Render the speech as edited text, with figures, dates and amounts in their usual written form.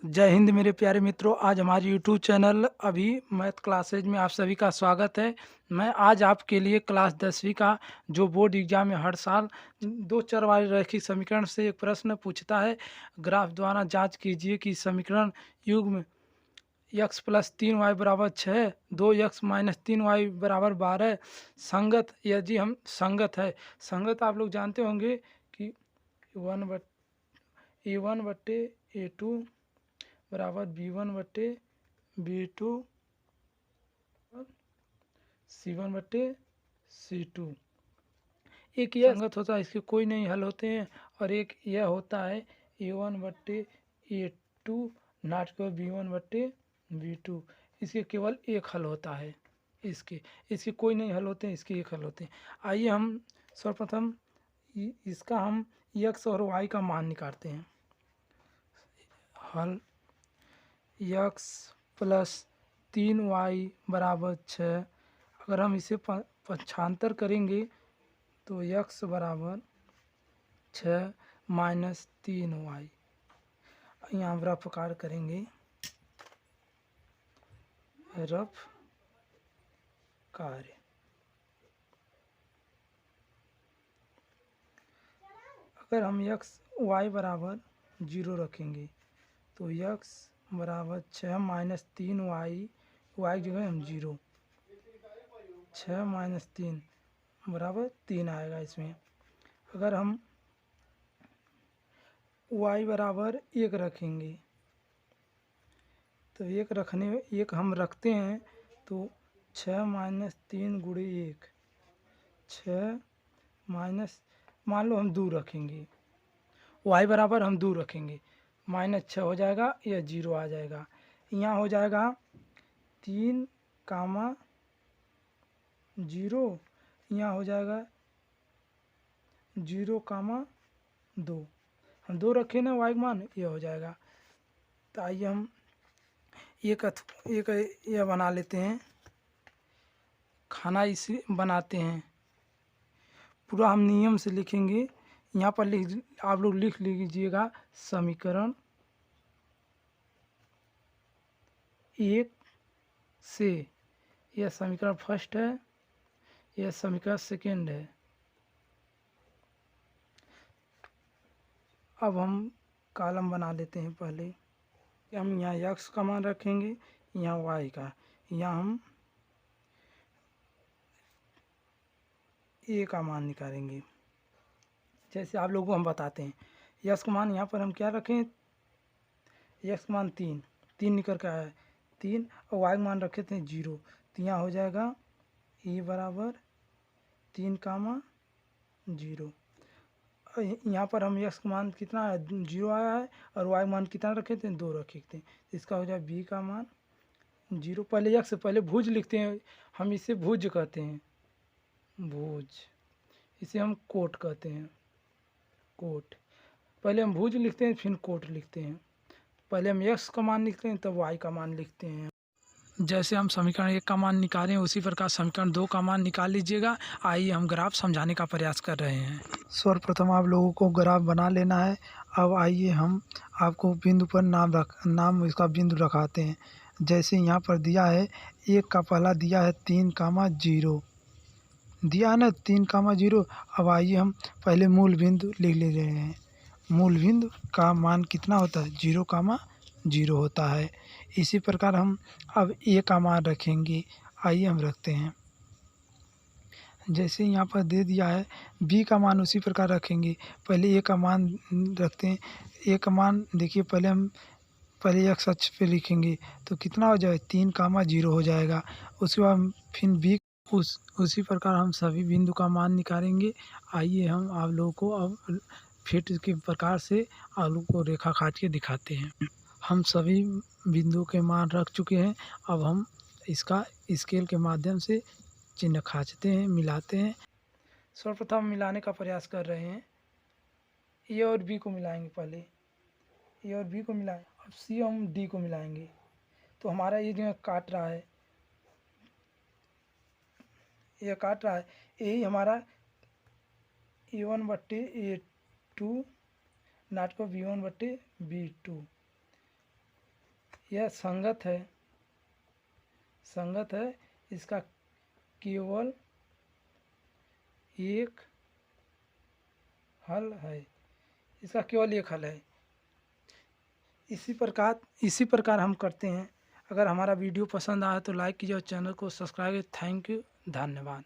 जय हिंद मेरे प्यारे मित्रों। आज हमारे यूट्यूब चैनल अभी मैथ क्लासेज में आप सभी का स्वागत है। मैं आज आपके लिए क्लास 10वीं का जो बोर्ड एग्जाम में हर साल दो चर वाले रैखिक समीकरण से एक प्रश्न पूछता है। ग्राफ द्वारा जांच कीजिए कि समीकरण युग्म x प्लस 3y बराबर 6, 2x माइनस 3y बराबर 12 संगत, यदि हम संगत है। संगत आप लोग जानते होंगे कि A1 बट्टे A2 बराबर B1 बट्टे B2 C1 बट्टे C2। एक यह संगत होता है, इसके कोई नहीं हल होते हैं। और एक यह होता है A1 बट्टे A2 नाट को B1 बट्टे B2, इसके केवल एक हल होता है। इसके कोई नहीं हल होते हैं, इसके एक हल होते हैं। आइए हम सर्वप्रथम इसका हम x और y का मान निकालते हैं। हल x प्लस 3y बराबर 6। अगर हम इसे पक्षांतर करेंगे तो x बराबर 6 माइनस 3y। यहाँ हम रफ कार्य करेंगे, रफ कार्य। अगर हम y बराबर 0 रखेंगे तो x बराबर 6 माइनस 3y, y की जगह हम 0, 6 माइनस 3 बराबर 3 आएगा इसमें। अगर हम y बराबर 1 रखेंगे तो एक हम रखते हैं तो 6 माइनस 3 गुणे 1, 6 माइनस, मान लो हम 2 रखेंगे, y बराबर हम 2 रखेंगे, माइनस 6 हो जाएगा, या 0 आ जाएगा। यहाँ हो जाएगा 3 कामा 0, यहाँ हो जाएगा 0 कामा 2। हम 2 रखें ना y का मान, ये हो जाएगा। तो आइए हम एक यह बना लेते हैं, खाना इसे बनाते हैं। पूरा हम नियम से लिखेंगे। यहाँ पर आप लोग लिख लीजिएगा समीकरण 1 से, यह समीकरण फर्स्ट है, यह समीकरण सेकेंड है। अब हम कॉलम बना लेते हैं। पहले हम यहाँ x का मान रखेंगे, यहाँ y का, यहाँ हम a का मान निकालेंगे। जैसे आप लोगों को हम बताते हैं, x का मान यहाँ पर हम क्या रखें, x का मान 3 निकल कर आया है 3, और y का मान रखे थे 0, तो यहाँ हो जाएगा a बराबर 3 कामा 0। यहाँ पर हम x का मान कितना है, 0 आया है, और y का मान कितना रखे थे, 2 रखे थे। इसका हो जाए b का मान 0। पहले x से पहले भुज लिखते हैं, हम इसे भुज कहते हैं, भुज। इसे हम कोट कहते हैं, कोट। पहले हम भुज लिखते हैं, फिर कोट लिखते हैं। पहले हम x का मान लिखते हैं, तब y का मान लिखते हैं। जैसे हम समीकरण 1 का मान निकालें, उसी प्रकार समीकरण 2 का मान निकाल लीजिएगा। आइए हम ग्राफ समझाने का प्रयास कर रहे हैं। सर्वप्रथम आप लोगों को ग्राफ बना लेना है। अब आइए हम आपको बिंदु पर नाम इसका बिंदु रखाते हैं। जैसे यहाँ पर दिया है, एक का पहला दिया है 3 कामा 0, दिया है ना 3 कामा 0। अब आइए हम पहले मूल बिंदु लिख ले रहे हैं। मूल बिंदु का मान कितना होता है, 0 कामा 0 होता है। इसी प्रकार हम अब a का मान रखेंगे। आइए हम रखते हैं, जैसे यहाँ पर दे दिया है। b का मान उसी प्रकार रखेंगे। पहले a का मान रखते हैं। a का मान देखिए, पहले x अक्ष पे लिखेंगे तो कितना हो जाए, 3 कामा 0 हो जाएगा। उसके बाद फिर b, उसी प्रकार हम सभी बिंदु का मान निकालेंगे। आइए हम आप लोगों को अब फिर के प्रकार से आलू को रेखा खींच के दिखाते हैं। हम सभी बिंदुओं के मान रख चुके हैं। अब हम इसका स्केल के माध्यम से चिन्ह खींचते हैं, मिलाते हैं। सर्वप्रथम मिलाने का प्रयास कर रहे हैं। ए और बी को मिलाएंगे, पहले ए और बी को मिलाएं। अब सी हम डी को मिलाएंगे, तो हमारा ये जो काट रहा है, ये काट रहा है, यही हमारा A1 बट्टे A2 नाट को B1 बट्टे B2। यह संगत है, संगत है, इसका केवल एक हल है, इसका केवल एक हल है। इसी प्रकार हम करते हैं। अगर हमारा वीडियो पसंद आया तो लाइक कीजिए और चैनल को सब्सक्राइब। थैंक यू, धन्यवाद।